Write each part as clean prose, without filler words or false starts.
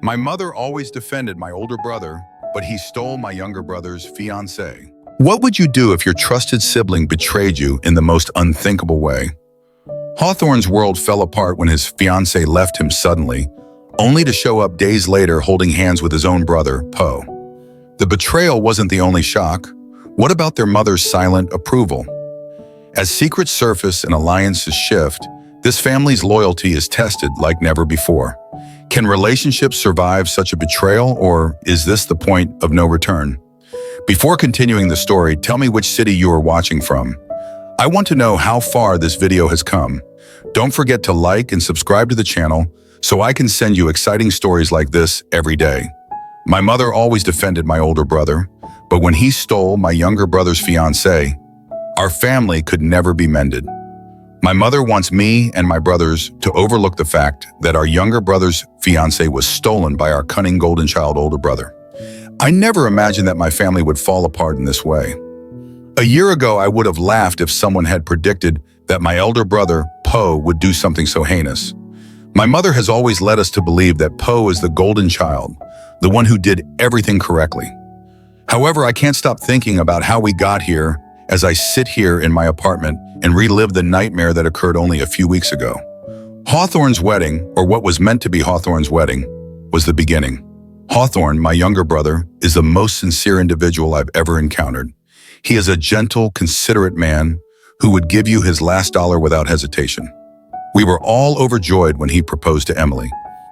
My mother always defended my older brother, but he stole my younger brother's fiancée. What would you do if your trusted sibling betrayed you in the most unthinkable way? Hawthorne's world fell apart when his fiancée left him suddenly, only to show up days later holding hands with his own brother, Poe. The betrayal wasn't the only shock. What about their mother's silent approval? As secrets surface and alliances shift, this family's loyalty is tested like never before. Can relationships survive such a betrayal, or is this the point of no return? Before continuing the story, tell me which city you are watching from. I want to know how far this video has come. Don't forget to like and subscribe to the channel so I can send you exciting stories like this every day. My mother always defended my older brother, but when he stole my younger brother's fiancée, our family could never be mended. My mother wants me and my brothers to overlook the fact that our younger brother's fiancée was stolen by our cunning golden child older brother. I never imagined that my family would fall apart in this way. A year ago, I would have laughed if someone had predicted that my elder brother, Poe, would do something so heinous. My mother has always led us to believe that Poe is the golden child, the one who did everything correctly. However, I can't stop thinking about how we got here as I sit here in my apartment and relive the nightmare that occurred only a few weeks ago. Hawthorne's wedding, or what was meant to be Hawthorne's wedding, was the beginning. Hawthorne, my younger brother, is the most sincere individual I've ever encountered. He is a gentle, considerate man who would give you his last dollar without hesitation. We were all overjoyed when he proposed to Emily.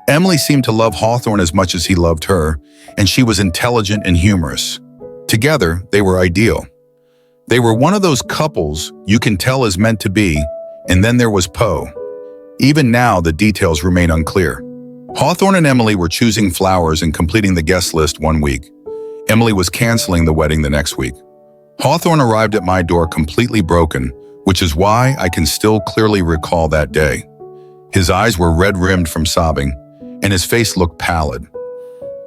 Emily seemed to love Hawthorne as much as he loved her, and she was intelligent and humorous. Together, they were ideal. They were one of those couples you can tell is meant to be, and then there was Poe. Even now, the details remain unclear. Hawthorne and Emily were choosing flowers and completing the guest list one week. Emily was canceling the wedding the next week. Hawthorne arrived at my door completely broken, which is why I can still clearly recall that day. His eyes were red-rimmed from sobbing, and his face looked pallid.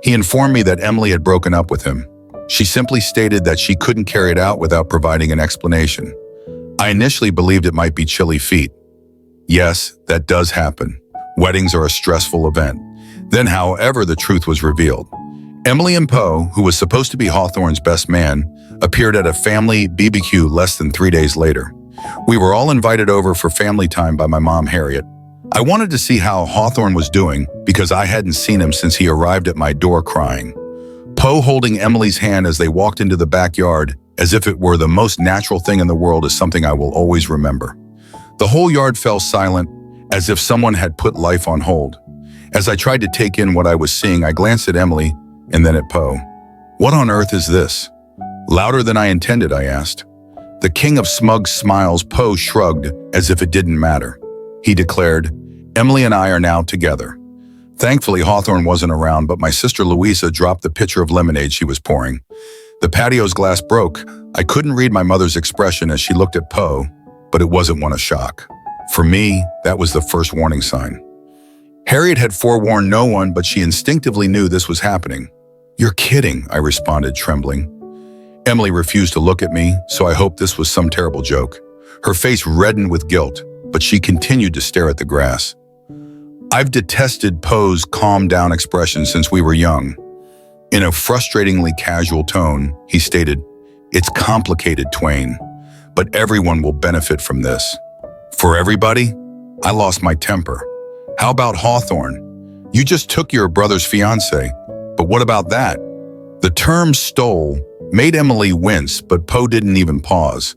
He informed me that Emily had broken up with him. She simply stated that she couldn't carry it out without providing an explanation. I initially believed it might be chilly feet. Yes, that does happen. Weddings are a stressful event. Then, however, the truth was revealed. Emily and Poe, who was supposed to be Hawthorne's best man, appeared at a family BBQ less than 3 days later. We were all invited over for family time by my mom, Harriet. I wanted to see how Hawthorne was doing because I hadn't seen him since he arrived at my door crying. Poe holding Emily's hand as they walked into the backyard as if it were the most natural thing in the world is something I will always remember. The whole yard fell silent, as if someone had put life on hold. As I tried to take in what I was seeing, I glanced at Emily and then at Poe. "What on earth is this?" Louder than I intended, I asked. The king of smug smiles, Poe shrugged as if it didn't matter. He declared, "Emily and I are now together." Thankfully, Hawthorne wasn't around, but my sister Louisa dropped the pitcher of lemonade she was pouring. The patio's glass broke. I couldn't read my mother's expression as she looked at Poe, but it wasn't one of shock. For me, that was the first warning sign. Harriet had forewarned no one, but she instinctively knew this was happening. "You're kidding," I responded, trembling. Emily refused to look at me, so I hoped this was some terrible joke. Her face reddened with guilt, but she continued to stare at the grass. "I've detested Poe's calm-down expression since we were young." In a frustratingly casual tone, he stated, "It's complicated, Twain, but everyone will benefit from this." For everybody? I lost my temper. How about Hawthorne? You just took your brother's fiancée, but what about that? The term stole made Emily wince, but Poe didn't even pause.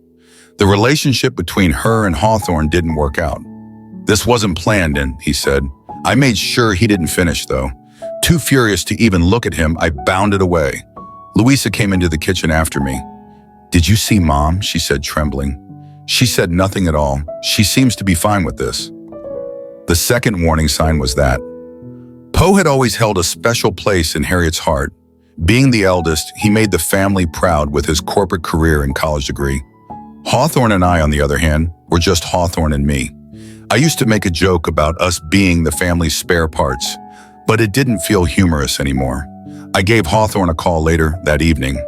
The relationship between her and Hawthorne didn't work out. "This wasn't planned," he said. I made sure he didn't finish, though. Too furious to even look at him, I bounded away. Louisa came into the kitchen after me. "Did you see Mom?" she said, trembling. She said nothing at all. She seems to be fine with this. The second warning sign was that Poe had always held a special place in Harriet's heart. Being the eldest, he made the family proud with his corporate career and college degree. Hawthorne and I, on the other hand, were just Hawthorne and me. I used to make a joke about us being the family's spare parts, but it didn't feel humorous anymore. I gave Hawthorne a call later that evening.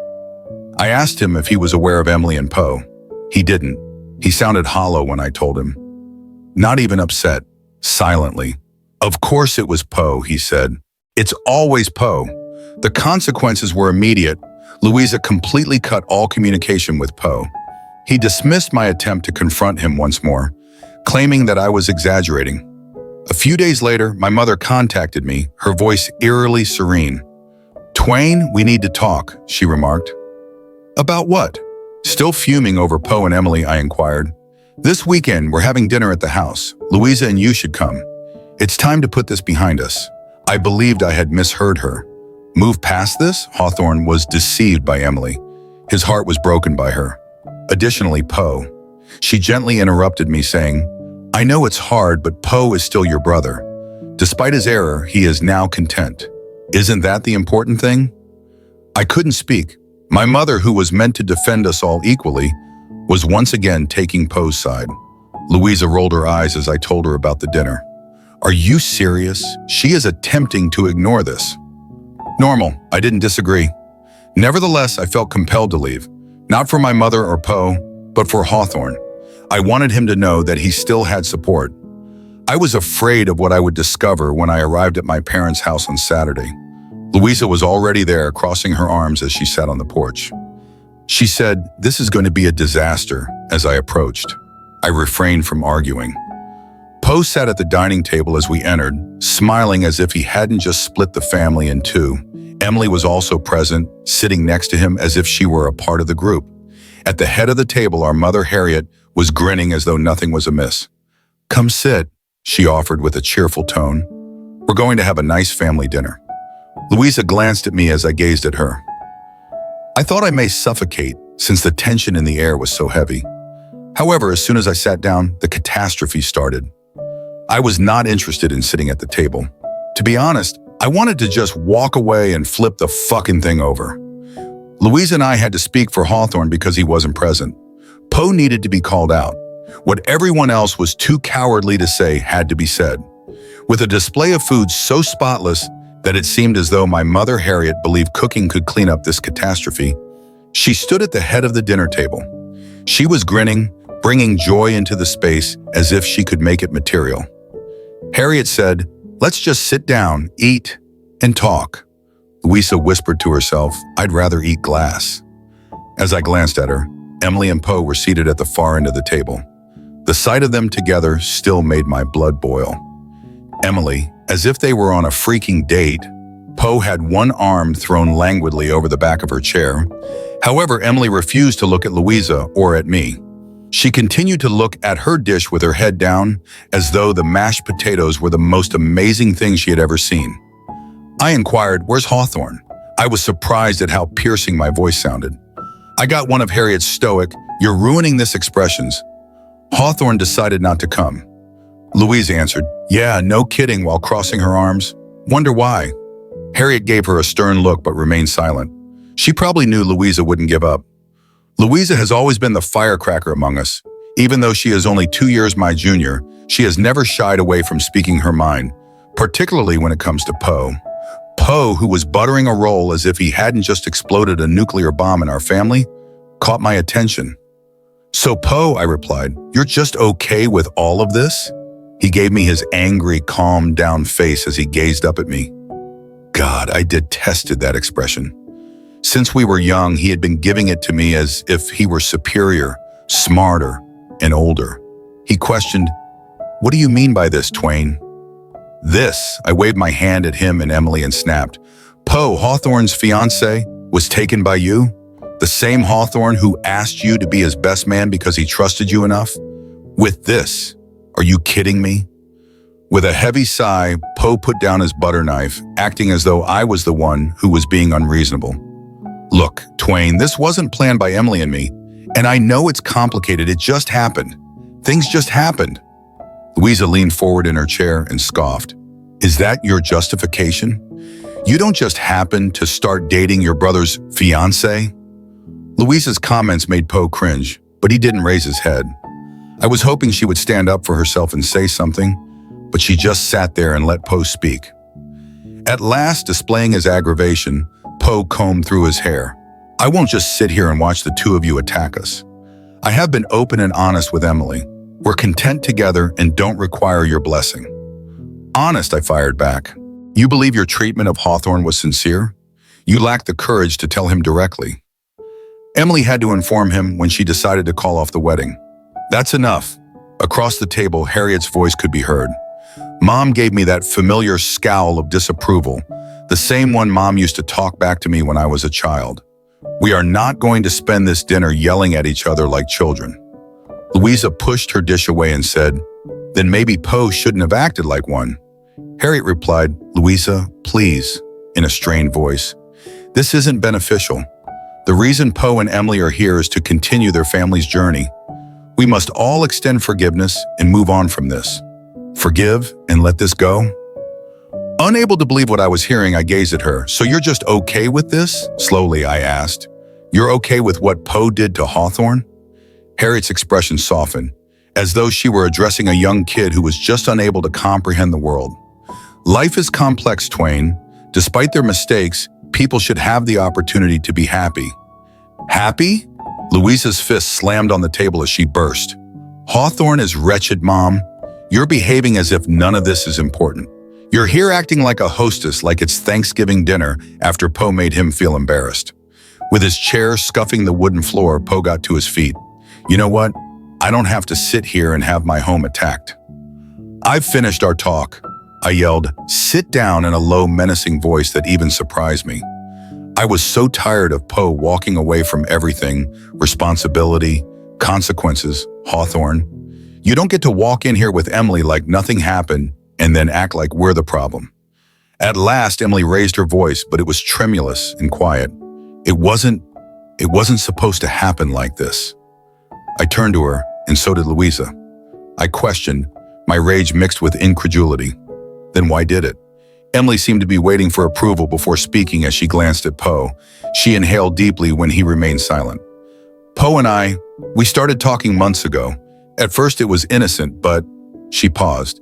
I asked him if he was aware of Emily and Poe. He didn't. He sounded hollow when I told him. Not even upset, silently. "Of course it was Poe," he said. It's always Poe. The consequences were immediate. Louisa completely cut all communication with Poe. He dismissed my attempt to confront him once more, claiming that I was exaggerating. A few days later, my mother contacted me, her voice eerily serene. "Twain, we need to talk," she remarked. "About what?" Still fuming over Poe and Emily, I inquired. "This weekend, we're having dinner at the house. Louisa and you should come. It's time to put this behind us." I believed I had misheard her. Move past this? Hawthorne was deceived by Emily. His heart was broken by her. Additionally, Poe. She gently interrupted me, saying, "I know it's hard, but Poe is still your brother. Despite his error, he is now content. Isn't that the important thing?" I couldn't speak. My mother, who was meant to defend us all equally, was once again taking Poe's side. Louisa rolled her eyes as I told her about the dinner. "Are you serious? She is attempting to ignore this." Normal, I didn't disagree. Nevertheless, I felt compelled to leave. Not for my mother or Poe, but for Hawthorne. I wanted him to know that he still had support. I was afraid of what I would discover when I arrived at my parents' house on Saturday. Louisa was already there, crossing her arms as she sat on the porch. She said, "This is going to be a disaster," as I approached. I refrained from arguing. Poe sat at the dining table as we entered, smiling as if he hadn't just split the family in two. Emily was also present, sitting next to him as if she were a part of the group. At the head of the table, our mother, Harriet, was grinning as though nothing was amiss. "Come sit," she offered with a cheerful tone. "We're going to have a nice family dinner." Louisa glanced at me as I gazed at her. I thought I may suffocate since the tension in the air was so heavy. However, as soon as I sat down, the catastrophe started. I was not interested in sitting at the table. To be honest, I wanted to just walk away and flip the fucking thing over. Louisa and I had to speak for Hawthorne because he wasn't present. Poe needed to be called out. What everyone else was too cowardly to say had to be said. With a display of food so spotless that it seemed as though my mother, Harriet, believed cooking could clean up this catastrophe, she stood at the head of the dinner table. She was grinning, bringing joy into the space as if she could make it material. Harriet said, "Let's just sit down, eat, and talk." Louisa whispered to herself, "I'd rather eat glass." As I glanced at her, Emily and Poe were seated at the far end of the table. The sight of them together still made my blood boil. Emily, as if they were on a freaking date, Poe had one arm thrown languidly over the back of her chair. However, Emily refused to look at Louisa or at me. She continued to look at her dish with her head down, as though the mashed potatoes were the most amazing thing she had ever seen. I inquired, "Where's Hawthorne?" I was surprised at how piercing my voice sounded. I got one of Harriet's stoic, "You're ruining this" expressions. Hawthorne decided not to come. Louisa answered, "Yeah, no kidding," while crossing her arms. "Wonder why?" Harriet gave her a stern look but remained silent. She probably knew Louisa wouldn't give up. Louisa has always been the firecracker among us. Even though she is only 2 years my junior, she has never shied away from speaking her mind, particularly when it comes to Poe. Poe, who was buttering a roll as if he hadn't just exploded a nuclear bomb in our family, caught my attention. "So Poe," I replied, "you're just okay with all of this?" He gave me his angry, calmed down face as he gazed up at me. God, I detested that expression. Since we were young, he had been giving it to me as if he were superior, smarter, and older. He questioned, "What do you mean by this, Twain?" "This," I waved my hand at him and Emily and snapped. "Poe, Hawthorne's fiancée, was taken by you? The same Hawthorne who asked you to be his best man because he trusted you enough? With this? Are you kidding me?" With a heavy sigh, Poe put down his butter knife, acting as though I was the one who was being unreasonable. "Look, Twain, this wasn't planned by Emily and me, and I know it's complicated. It just happened. Things just happened." Louisa leaned forward in her chair and scoffed. "Is that your justification? You don't just happen to start dating your brother's fiancée?" Louisa's comments made Poe cringe, but he didn't raise his head. I was hoping she would stand up for herself and say something, but she just sat there and let Poe speak. At last, displaying his aggravation, Poe combed through his hair. "I won't just sit here and watch the two of you attack us. I have been open and honest with Emily. We're content together and don't require your blessing." "Honest," I fired back. You believe your treatment of Hawthorne was sincere? You lacked the courage to tell him directly. Emily had to inform him when she decided to call off the wedding. That's enough. Across the table, Harriet's voice could be heard. Mom gave me that familiar scowl of disapproval, the same one Mom used to talk back to me when I was a child. We are not going to spend this dinner yelling at each other like children. Louisa pushed her dish away and said, then maybe Poe shouldn't have acted like one. Harriet replied, Louisa, please, in a strained voice. This isn't beneficial. The reason Poe and Emily are here is to continue their family's journey. We must all extend forgiveness and move on from this. Forgive and let this go? Unable to believe what I was hearing, I gazed at her. So you're just okay with this? Slowly, I asked. You're okay with what Poe did to Hawthorne? Harriet's expression softened, as though she were addressing a young kid who was just unable to comprehend the world. Life is complex, Twain. Despite their mistakes, people should have the opportunity to be happy. Happy? Louisa's fist slammed on the table as she burst. Hawthorne is wretched, Mom. You're behaving as if none of this is important. You're here acting like a hostess, like it's Thanksgiving dinner after Poe made him feel embarrassed. With his chair scuffing the wooden floor, Poe got to his feet. You know what? I don't have to sit here and have my home attacked. I've finished our talk. I yelled, sit down, in a low, menacing voice that even surprised me. I was so tired of Poe walking away from everything, responsibility, consequences, Hawthorne. You don't get to walk in here with Emily like nothing happened and then act like we're the problem. At last, Emily raised her voice, but it was tremulous and quiet. It wasn't supposed to happen like this. I turned to her, and so did Louisa. I questioned, my rage mixed with incredulity. Then why did it? Emily seemed to be waiting for approval before speaking as she glanced at Poe. She inhaled deeply when he remained silent. Poe and we started talking months ago. At first it was innocent, but she paused.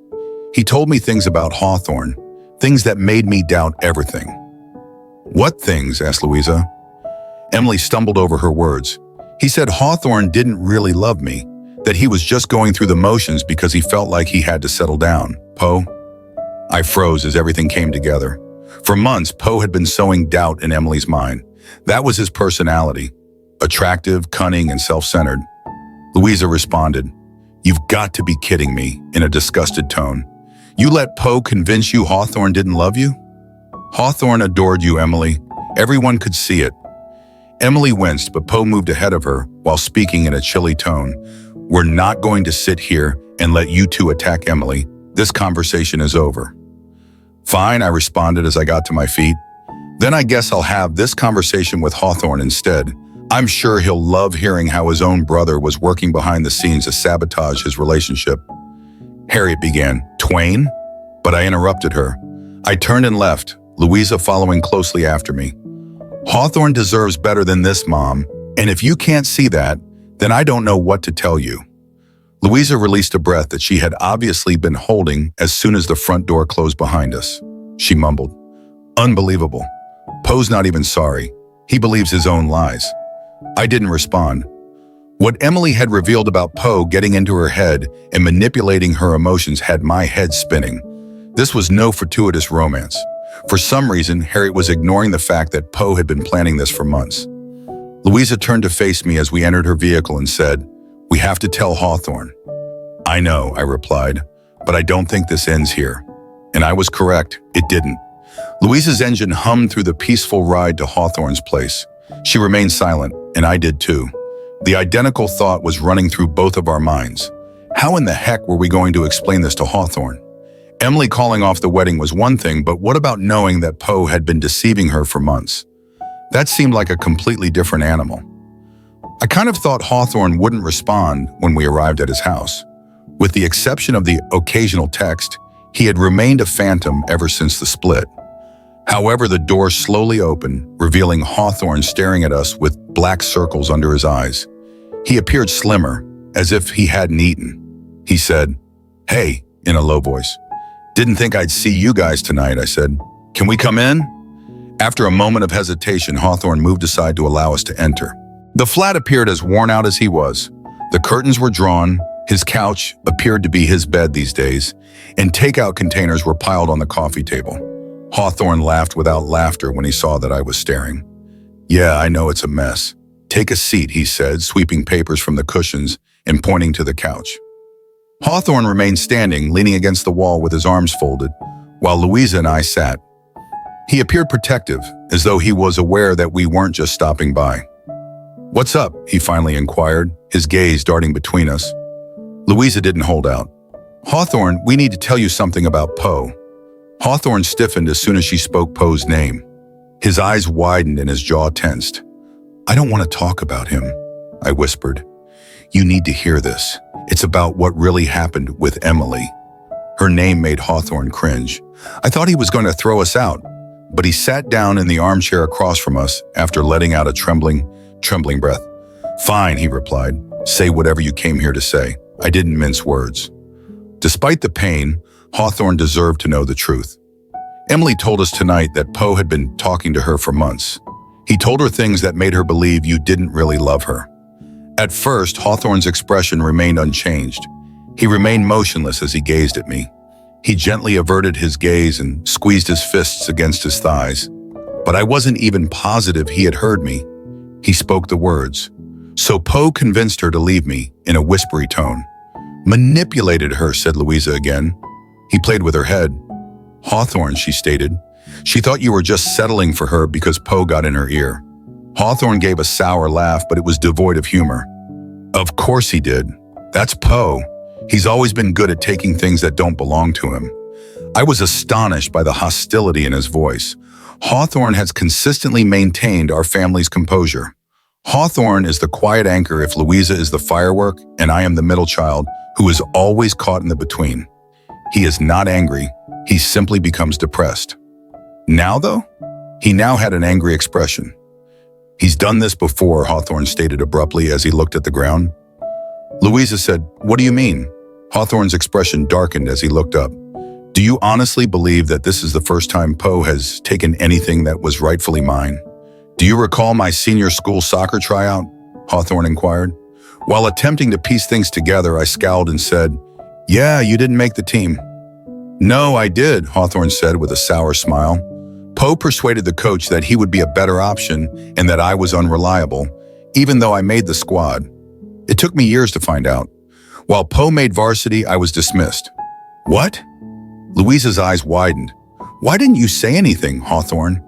He told me things about Hawthorne, things that made me doubt everything. What things? Asked Louisa. Emily stumbled over her words. He said Hawthorne didn't really love me, that he was just going through the motions because he felt like he had to settle down. Poe? I froze as everything came together. For months, Poe had been sowing doubt in Emily's mind. That was his personality, attractive, cunning, and self-centered. Louisa responded, You've got to be kidding me, in a disgusted tone. You let Poe convince you Hawthorne didn't love you? Hawthorne adored you, Emily. Everyone could see it. Emily winced, but Poe moved ahead of her while speaking in a chilly tone. We're not going to sit here and let you two attack Emily. This conversation is over. Fine, I responded as I got to my feet. Then I guess I'll have this conversation with Hawthorne instead. I'm sure he'll love hearing how his own brother was working behind the scenes to sabotage his relationship. Harriet began, Twain? But I interrupted her. I turned and left, Louisa following closely after me. Hawthorne deserves better than this, Mom, and if you can't see that, then I don't know what to tell you. Louisa released a breath that she had obviously been holding as soon as the front door closed behind us. She mumbled, Unbelievable. Poe's not even sorry. He believes his own lies. I didn't respond. What Emily had revealed about Poe getting into her head and manipulating her emotions had my head spinning. This was no fortuitous romance. For some reason, Harriet was ignoring the fact that Poe had been planning this for months. Louisa turned to face me as we entered her vehicle and said, We have to tell Hawthorne. I know, I replied, but I don't think this ends here. And I was correct, it didn't. Louisa's engine hummed through the peaceful ride to Hawthorne's place. She remained silent, and I did too. The identical thought was running through both of our minds. How in the heck were we going to explain this to Hawthorne? Emily calling off the wedding was one thing, but what about knowing that Poe had been deceiving her for months? That seemed like a completely different animal. I kind of thought Hawthorne wouldn't respond when we arrived at his house. With the exception of the occasional text, he had remained a phantom ever since the split. However, the door slowly opened, revealing Hawthorne staring at us with black circles under his eyes. He appeared slimmer, as if he hadn't eaten. He said, Hey, in a low voice. Didn't think I'd see you guys tonight, I said. Can we come in? After a moment of hesitation, Hawthorne moved aside to allow us to enter. The flat appeared as worn out as he was. The curtains were drawn, his couch appeared to be his bed these days, and takeout containers were piled on the coffee table. Hawthorne laughed without laughter when he saw that I was staring. Yeah, I know it's a mess. Take a seat, he said, sweeping papers from the cushions and pointing to the couch. Hawthorne remained standing, leaning against the wall with his arms folded, while Louisa and I sat. He appeared protective, as though he was aware that we weren't just stopping by. What's up? He finally inquired, his gaze darting between us. Louisa didn't hold out. Hawthorne, we need to tell you something about Poe. Hawthorne stiffened as soon as she spoke Poe's name. His eyes widened and his jaw tensed. I don't want to talk about him, I whispered. You need to hear this. It's about what really happened with Emily. Her name made Hawthorne cringe. I thought he was going to throw us out, but he sat down in the armchair across from us after letting out a trembling breath. Fine, he replied. Say whatever you came here to say. I didn't mince words. Despite the pain, Hawthorne deserved to know the truth. Emily told us tonight that Poe had been talking to her for months. He told her things that made her believe you didn't really love her. At first, Hawthorne's expression remained unchanged. He remained motionless as he gazed at me. He gently averted his gaze and squeezed his fists against his thighs. But I wasn't even positive he had heard me. He spoke the words. So Poe convinced her to leave me, in a whispery tone. Manipulated her, said Louisa again. He played with her head. Hawthorne, she stated. She thought you were just settling for her because Poe got in her ear. Hawthorne gave a sour laugh, but it was devoid of humor. Of course he did. That's Poe. He's always been good at taking things that don't belong to him. I was astonished by the hostility in his voice. Hawthorne has consistently maintained our family's composure. Hawthorne is the quiet anchor if Louisa is the firework and I am the middle child who is always caught in the between. He is not angry. He simply becomes depressed. Now, though, he now had an angry expression. He's done this before, Hawthorne stated abruptly as he looked at the ground. Louisa said, What do you mean? Hawthorne's expression darkened as he looked up. Do you honestly believe that this is the first time Poe has taken anything that was rightfully mine? Do you recall my senior school soccer tryout? Hawthorne inquired. While attempting to piece things together, I scowled and said, Yeah, you didn't make the team. No, I did, Hawthorne said with a sour smile. Poe persuaded the coach that he would be a better option and that I was unreliable, even though I made the squad. It took me years to find out. While Poe made varsity, I was dismissed. What? Louisa's eyes widened. Why didn't you say anything, Hawthorne?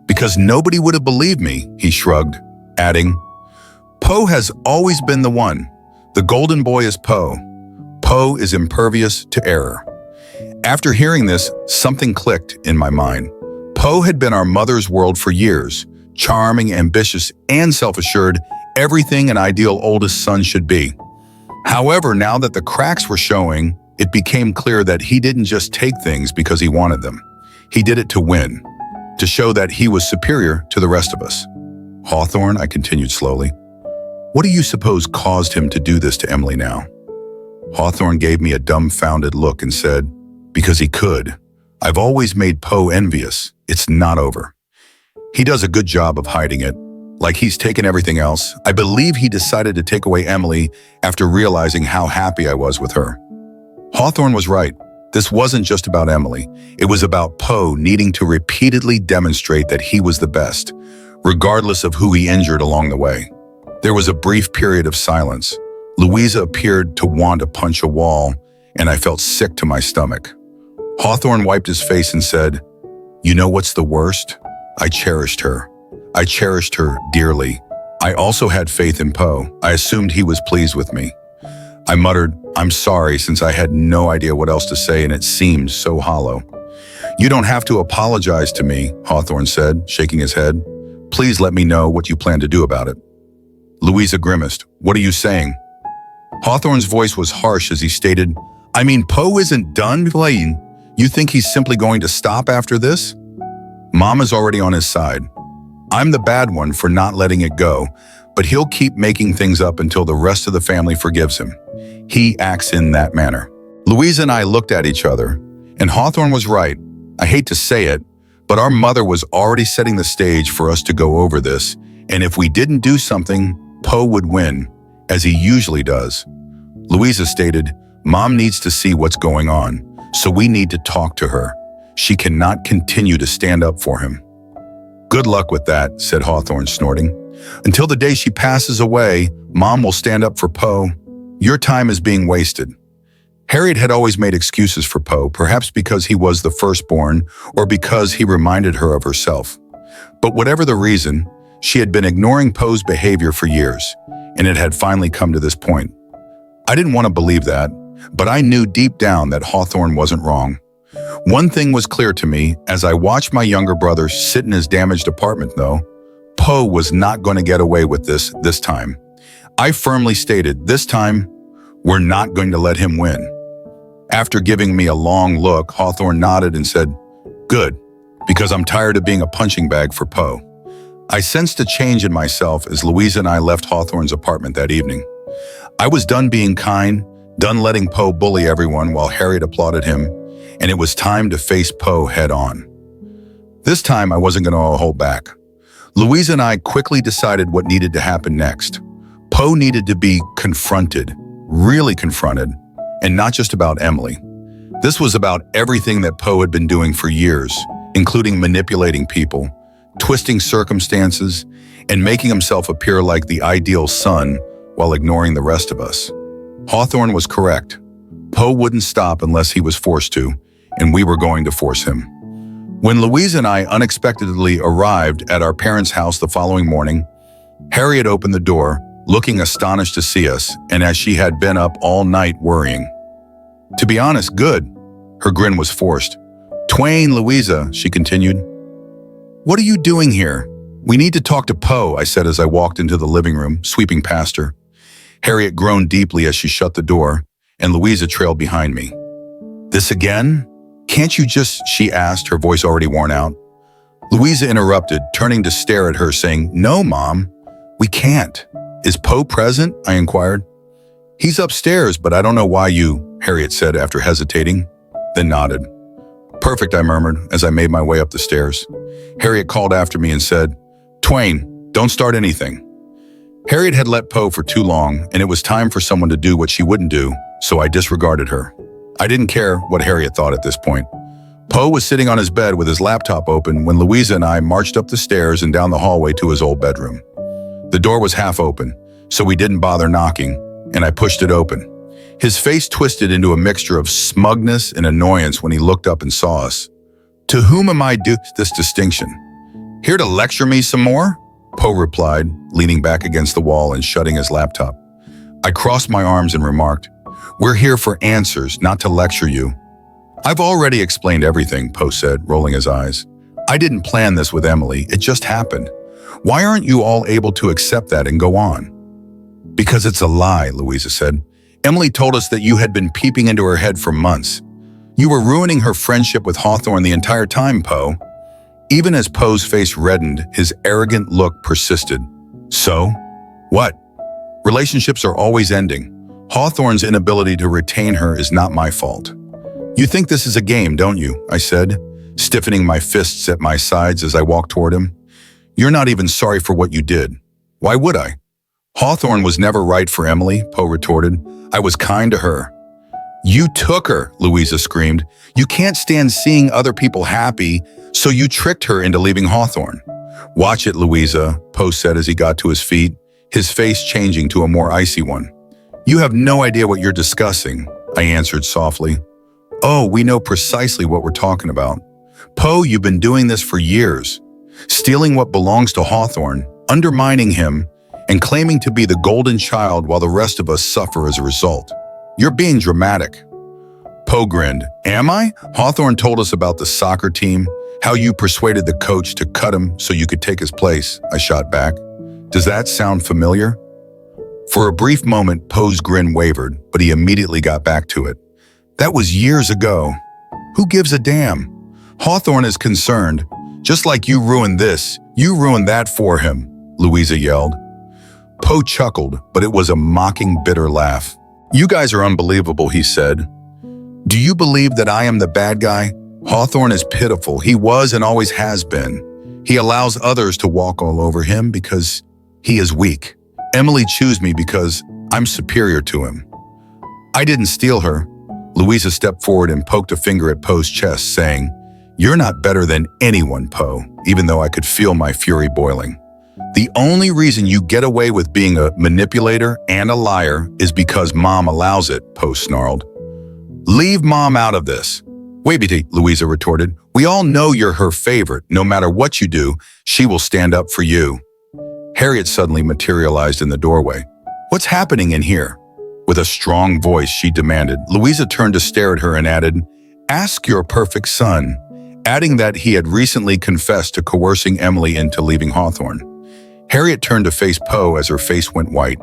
Because nobody would have believed me, he shrugged, adding, Poe has always been the one. The golden boy is Poe. Poe is impervious to error. After hearing this, something clicked in my mind. Poe had been our mother's world for years, charming, ambitious, and self-assured, everything an ideal oldest son should be. However, now that the cracks were showing, it became clear that he didn't just take things because he wanted them. He did it to win, to show that he was superior to the rest of us. Hawthorne, I continued slowly, what do you suppose caused him to do this to Emily now? Hawthorne gave me a dumbfounded look and said, Because he could. I've always made Poe envious. It's not over. He does a good job of hiding it. Like he's taken everything else. I believe he decided to take away Emily after realizing how happy I was with her. Hawthorne was right. This wasn't just about Emily. It was about Poe needing to repeatedly demonstrate that he was the best, regardless of who he injured along the way. There was a brief period of silence. Louisa appeared to want to punch a wall, and I felt sick to my stomach. Hawthorne wiped his face and said, You know what's the worst? I cherished her. I cherished her dearly. I also had faith in Poe. I assumed he was pleased with me. I muttered, I'm sorry, since I had no idea what else to say and it seemed so hollow. You don't have to apologize to me, Hawthorne said, shaking his head. Please let me know what you plan to do about it. Louisa grimaced. What are you saying? Hawthorne's voice was harsh as he stated, I mean, Poe isn't done playing. You think he's simply going to stop after this? Mom is already on his side. I'm the bad one for not letting it go, but he'll keep making things up until the rest of the family forgives him. He acts in that manner. Louisa and I looked at each other, and Hawthorne was right. I hate to say it, but our mother was already setting the stage for us to go over this, and if we didn't do something, Poe would win, as he usually does. Louisa stated, Mom needs to see what's going on, so we need to talk to her. she cannot continue to stand up for him. "Good luck with that," said Hawthorne, snorting. "Until the day she passes away, Mom will stand up for Poe. Your time is being wasted." Harriet had always made excuses for Poe, perhaps because he was the firstborn or because he reminded her of herself. But whatever the reason, she had been ignoring Poe's behavior for years, and it had finally come to this point. I didn't want to believe that, but I knew deep down that Hawthorne wasn't wrong. One thing was clear to me as I watched my younger brother sit in his damaged apartment, though. Poe was not going to get away with this time. I firmly stated, this time, we're not going to let him win. After giving me a long look, Hawthorne nodded and said, "Good, because I'm tired of being a punching bag for Poe." I sensed a change in myself as Louisa and I left Hawthorne's apartment that evening. I was done being kind, done letting Poe bully everyone while Harriet applauded him, and it was time to face Poe head on. This time, I wasn't going to hold back. Louisa and I quickly decided what needed to happen next. Poe needed to be confronted, really confronted, and not just about Emily. This was about everything that Poe had been doing for years, including manipulating people, twisting circumstances, and making himself appear like the ideal son while ignoring the rest of us. Hawthorne was correct. Poe wouldn't stop unless he was forced to, and we were going to force him. When Louisa and I unexpectedly arrived at our parents' house the following morning, Harriet opened the door, looking astonished to see us, and as she had been up all night worrying. "To be honest, good." Her grin was forced. "Twain, Louisa," she continued. "What are you doing here?" "We need to talk to Poe," I said as I walked into the living room, sweeping past her. Harriet groaned deeply as she shut the door, and Louisa trailed behind me. "This again? Can't you just," she asked, her voice already worn out. Louisa interrupted, turning to stare at her, saying, "No, Mom, we can't." "Is Poe present?" I inquired. "He's upstairs, but I don't know why you," Harriet said after hesitating, then nodded. "Perfect," I murmured as I made my way up the stairs. Harriet called after me and said, "Twain, don't start anything." Harriet had let Poe for too long, and it was time for someone to do what she wouldn't do, so I disregarded her. I didn't care what Harriet thought at this point. Poe was sitting on his bed with his laptop open when Louisa and I marched up the stairs and down the hallway to his old bedroom. The door was half open, so we didn't bother knocking, and I pushed it open. His face twisted into a mixture of smugness and annoyance when he looked up and saw us. "To whom am I due this distinction? Here to lecture me some more?" Poe replied, leaning back against the wall and shutting his laptop. I crossed my arms and remarked, "We're here for answers, not to lecture you." "I've already explained everything," Poe said, rolling his eyes. "I didn't plan this with Emily, it just happened. Why aren't you all able to accept that and go on?" "Because it's a lie," Louisa said. "Emily told us that you had been peeping into her head for months. You were ruining her friendship with Hawthorne the entire time, Poe." Even as Poe's face reddened, his arrogant look persisted. "So? What? Relationships are always ending. Hawthorne's inability to retain her is not my fault." "You think this is a game, don't you?" I said, stiffening my fists at my sides as I walked toward him. "You're not even sorry for what you did. Why would I?" "Hawthorne was never right for Emily," Poe retorted. "I was kind to her." "You took her," Louisa screamed. "You can't stand seeing other people happy, so you tricked her into leaving Hawthorne." "Watch it, Louisa," Poe said as he got to his feet, his face changing to a more icy one. "You have no idea what you're discussing," I answered softly. "Oh, we know precisely what we're talking about. Poe, you've been doing this for years, stealing what belongs to Hawthorne, undermining him, and claiming to be the golden child while the rest of us suffer as a result. You're being dramatic." Poe grinned. "Am I? Hawthorne told us about the soccer team, how you persuaded the coach to cut him so you could take his place," I shot back. "Does that sound familiar?" For a brief moment, Poe's grin wavered, but he immediately got back to it. "That was years ago. Who gives a damn? Hawthorne is concerned. Just like you ruined this, you ruined that for him," Louisa yelled. Poe chuckled, but it was a mocking, bitter laugh. "You guys are unbelievable," he said. "Do you believe that I am the bad guy? Hawthorne is pitiful. He was and always has been. He allows others to walk all over him because he is weak. Emily chose me because I'm superior to him." "I didn't steal her." Louisa stepped forward and poked a finger at Poe's chest, saying, "You're not better than anyone, Poe," even though I could feel my fury boiling. "The only reason you get away with being a manipulator and a liar is because Mom allows it," Poe snarled. "Leave Mom out of this." "Wait, BT," Louisa retorted. "We all know you're her favorite. No matter what you do, she will stand up for you." Harriet suddenly materialized in the doorway. "What's happening in here?" With a strong voice, she demanded. Louisa turned to stare at her and added, "Ask your perfect son," adding that he had recently confessed to coercing Emily into leaving Hawthorne. Harriet turned to face Poe as her face went white.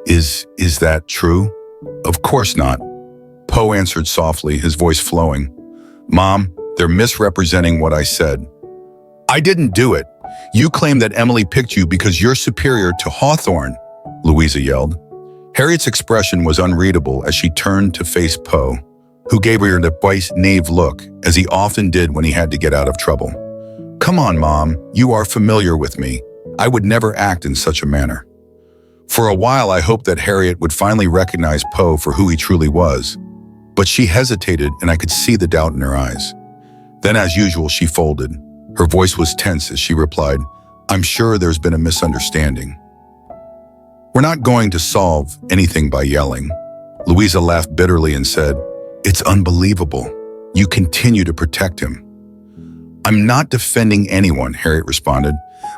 Is that true?" "Of course not," Poe answered softly, his voice flowing. "Mom, they're misrepresenting what I said." "I didn't do it. You claim that Emily picked you because you're superior to Hawthorne," Louisa yelled. Harriet's expression was unreadable as she turned to face Poe, who gave her the naive look, as he often did when he had to get out of trouble. "Come on, Mom, you are familiar with me. I would never act in such a manner." For a while, I hoped that Harriet would finally recognize Poe for who he truly was, but she hesitated and I could see the doubt in her eyes. Then, as usual, she folded. Her voice was tense as she replied, "I'm sure there's been a misunderstanding. We're not going to solve anything by yelling." Louisa laughed bitterly and said, "It's unbelievable. You continue to protect him." "I'm not defending anyone," Harriet responded,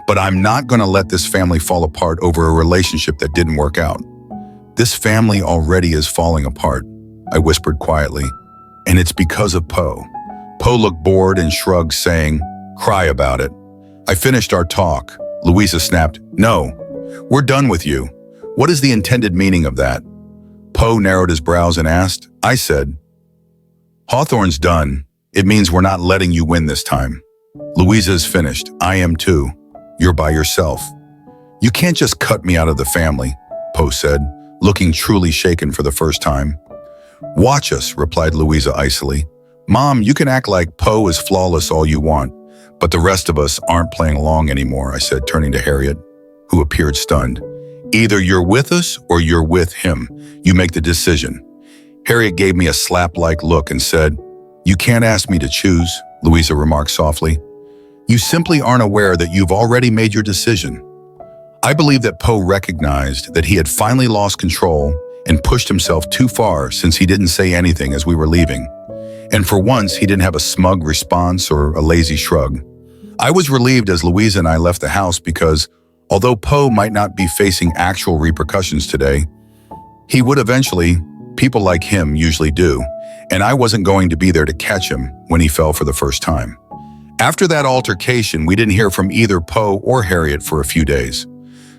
"but I'm not going to let this family fall apart over a relationship that didn't work out." "This family already is falling apart," I whispered quietly, "and it's because of Poe." Poe looked bored and shrugged, saying, "Cry about it." I finished our talk. Louisa snapped, "No, we're done with you. What is the intended meaning of that?" Poe narrowed his brows and asked. I said, "Hawthorne's done. It means we're not letting you win this time." "Louisa is finished. I am too. You're by yourself." "You can't just cut me out of the family," Poe said, looking truly shaken for the first time. "Watch us," replied Louisa icily. "Mom, you can act like Poe is flawless all you want, but the rest of us aren't playing along anymore," I said, turning to Harriet, who appeared stunned. "Either you're with us or you're with him. You make the decision." Harriet gave me a slap-like look and said, "You can't ask me to choose," Louisa remarked softly. "You simply aren't aware that you've already made your decision." I believe that Poe recognized that he had finally lost control and pushed himself too far since he didn't say anything as we were leaving. And for once, he didn't have a smug response or a lazy shrug. I was relieved as Louisa and I left the house because, although Poe might not be facing actual repercussions today, he would eventually. People like him usually do, and I wasn't going to be there to catch him when he fell for the first time. After that altercation, we didn't hear from either Poe or Harriet for a few days.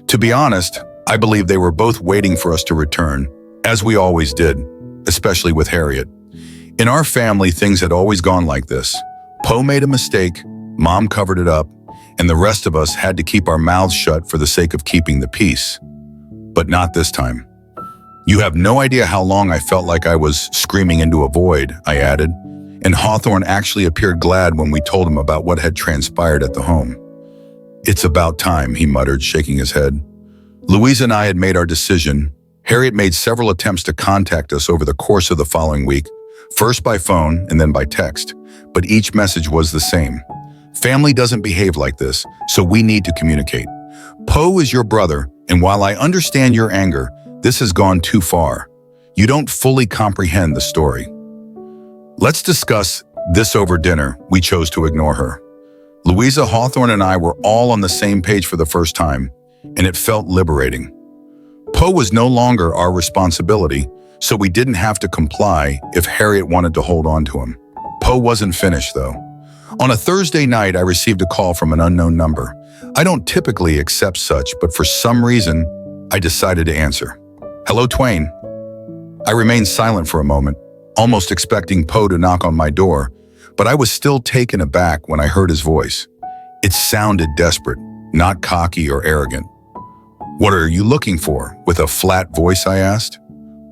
To be honest, I believe they were both waiting for us to return, as we always did, especially with Harriet. In our family, things had always gone like this. Poe made a mistake, Mom covered it up, and the rest of us had to keep our mouths shut for the sake of keeping the peace. But not this time. "You have no idea how long I felt like I was screaming into a void," I added, and Hawthorne actually appeared glad when we told him about what had transpired at the home. "It's about time," he muttered, shaking his head. Louisa and I had made our decision. Harriet made several attempts to contact us over the course of the following week, first by phone and then by text, but each message was the same. "Family doesn't behave like this, so we need to communicate. Poe is your brother, and while I understand your anger, this has gone too far. You don't fully comprehend the story. Let's discuss this over dinner." We chose to ignore her. Louisa, Hawthorne, and I were all on the same page for the first time, and it felt liberating. Poe was no longer our responsibility, so we didn't have to comply if Harriet wanted to hold on to him. Poe wasn't finished, though. On a Thursday night, I received a call from an unknown number. I don't typically accept such, but for some reason, I decided to answer. "Hello, Twain." I remained silent for a moment, almost expecting Poe to knock on my door, but I was still taken aback when I heard his voice. It sounded desperate, not cocky or arrogant. "What are you looking for?" With a flat voice, I asked.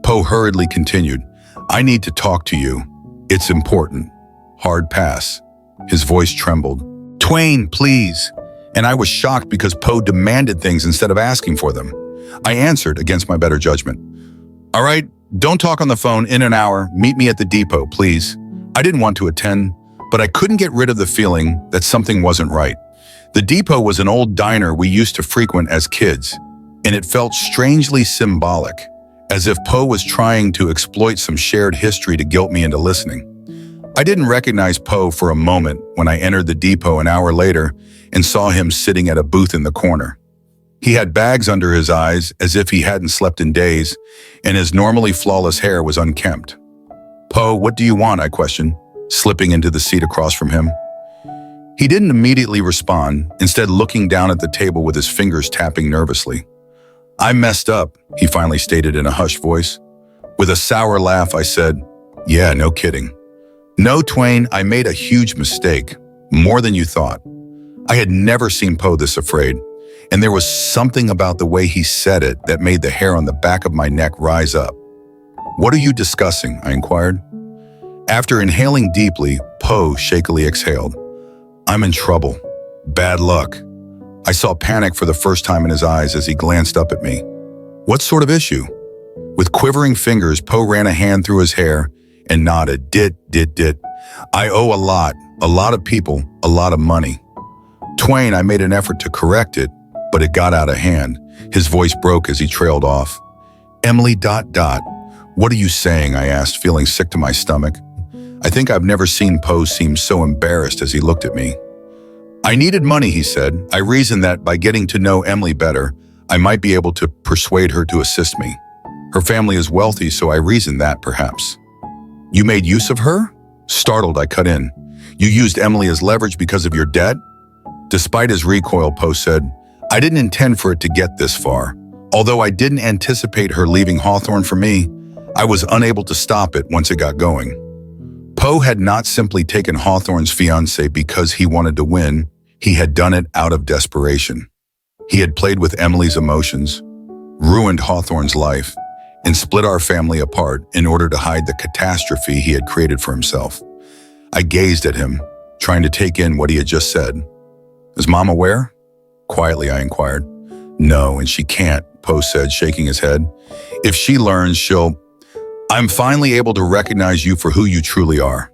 Poe hurriedly continued, "I need to talk to you. It's important." Hard pass. His voice trembled. "Twain, please." And I was shocked because Poe demanded things instead of asking for them. I answered against my better judgment. "All right, don't talk on the phone. In an hour, meet me at the depot, please." I didn't want to attend, but I couldn't get rid of the feeling that something wasn't right. The depot was an old diner we used to frequent as kids, and it felt strangely symbolic, as if Poe was trying to exploit some shared history to guilt me into listening. I didn't recognize Poe for a moment when I entered the depot an hour later and saw him sitting at a booth in the corner. He had bags under his eyes as if he hadn't slept in days, and his normally flawless hair was unkempt. "Poe, what do you want?" I questioned, slipping into the seat across from him. He didn't immediately respond, instead looking down at the table with his fingers tapping nervously. "I messed up," he finally stated in a hushed voice. With a sour laugh, I said, "Yeah, no kidding. No, Twain, I made a huge mistake, more than you thought." I had never seen Poe this afraid, and there was something about the way he said it that made the hair on the back of my neck rise up. "What are you discussing?" I inquired. After inhaling deeply, Poe shakily exhaled. "I'm in trouble. Bad luck." I saw panic for the first time in his eyes as he glanced up at me. "What sort of issue?" With quivering fingers, Poe ran a hand through his hair and nodded. Dit. "I owe a lot of people, a lot of money." "Twain," I made an effort to correct it, but it got out of hand. His voice broke as he trailed off. "Emily ... What are you saying?" I asked, feeling sick to my stomach. I think I've never seen Poe seem so embarrassed as he looked at me. "I needed money," he said. "I reasoned that by getting to know Emily better, I might be able to persuade her to assist me. Her family is wealthy, so I reasoned that perhaps." "You made use of her?" Startled, I cut in. "You used Emily as leverage because of your debt?" Despite his recoil, Poe said, "I didn't intend for it to get this far. Although I didn't anticipate her leaving Hawthorne for me, I was unable to stop it once it got going." Poe had not simply taken Hawthorne's fiancée because he wanted to win. He had done it out of desperation. He had played with Emily's emotions, ruined Hawthorne's life, and split our family apart in order to hide the catastrophe he had created for himself. I gazed at him, trying to take in what he had just said. "Is Mom aware?" Quietly, I inquired. "No, and she can't," Poe said, shaking his head. "If she learns, she'll..." "I'm finally able to recognize you for who you truly are."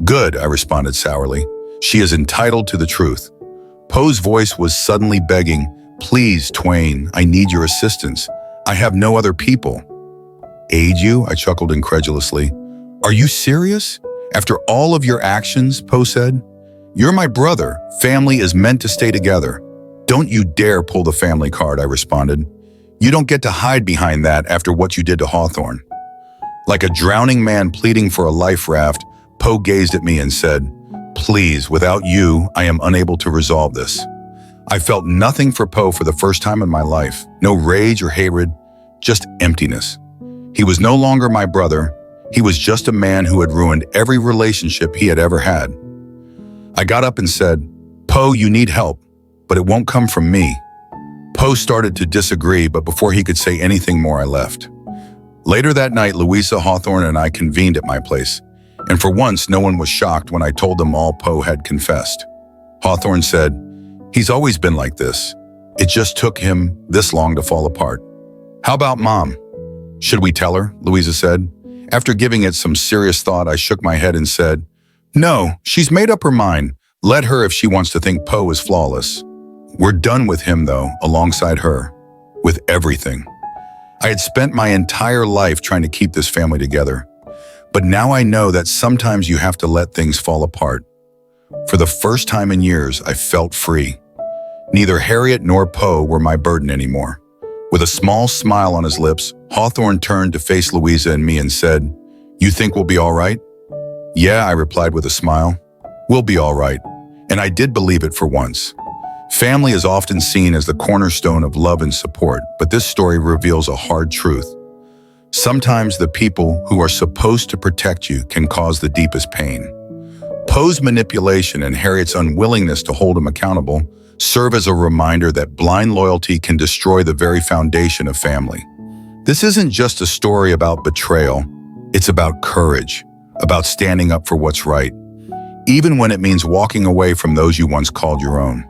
"Good," I responded sourly. "She is entitled to the truth." Poe's voice was suddenly begging, "Please, Twain, I need your assistance. I have no other people." "Aid you?" I chuckled incredulously. "Are you serious? After all of your actions?" Poe said. "You're my brother. Family is meant to stay together." "Don't you dare pull the family card," I responded. "You don't get to hide behind that after what you did to Hawthorne." Like a drowning man pleading for a life raft, Poe gazed at me and said, "Please, without you, I am unable to resolve this." I felt nothing for Poe for the first time in my life. No rage or hatred, just emptiness. He was no longer my brother. He was just a man who had ruined every relationship he had ever had. I got up and said, "Poe, you need help, but it won't come from me." Poe started to disagree, but before he could say anything more, I left. Later that night, Louisa, Hawthorne, and I convened at my place, and for once, no one was shocked when I told them all Poe had confessed. Hawthorne said, "He's always been like this. It just took him this long to fall apart." "How about Mom?" "Should we tell her?" Louisa said. After giving it some serious thought, I shook my head and said, "No, she's made up her mind. Let her if she wants to think Poe is flawless. We're done with him, though, alongside her. With everything." I had spent my entire life trying to keep this family together. But now I know that sometimes you have to let things fall apart. For the first time in years, I felt free. Neither Harriet nor Poe were my burden anymore. With a small smile on his lips, Hawthorne turned to face Louisa and me and said, "You think we'll be all right?" "Yeah," I replied with a smile. "We'll be all right." And I did believe it for once. Family is often seen as the cornerstone of love and support, but this story reveals a hard truth. Sometimes the people who are supposed to protect you can cause the deepest pain. Poe's manipulation and Harriet's unwillingness to hold him accountable serve as a reminder that blind loyalty can destroy the very foundation of family. This isn't just a story about betrayal. It's about courage, about standing up for what's right, even when it means walking away from those you once called your own.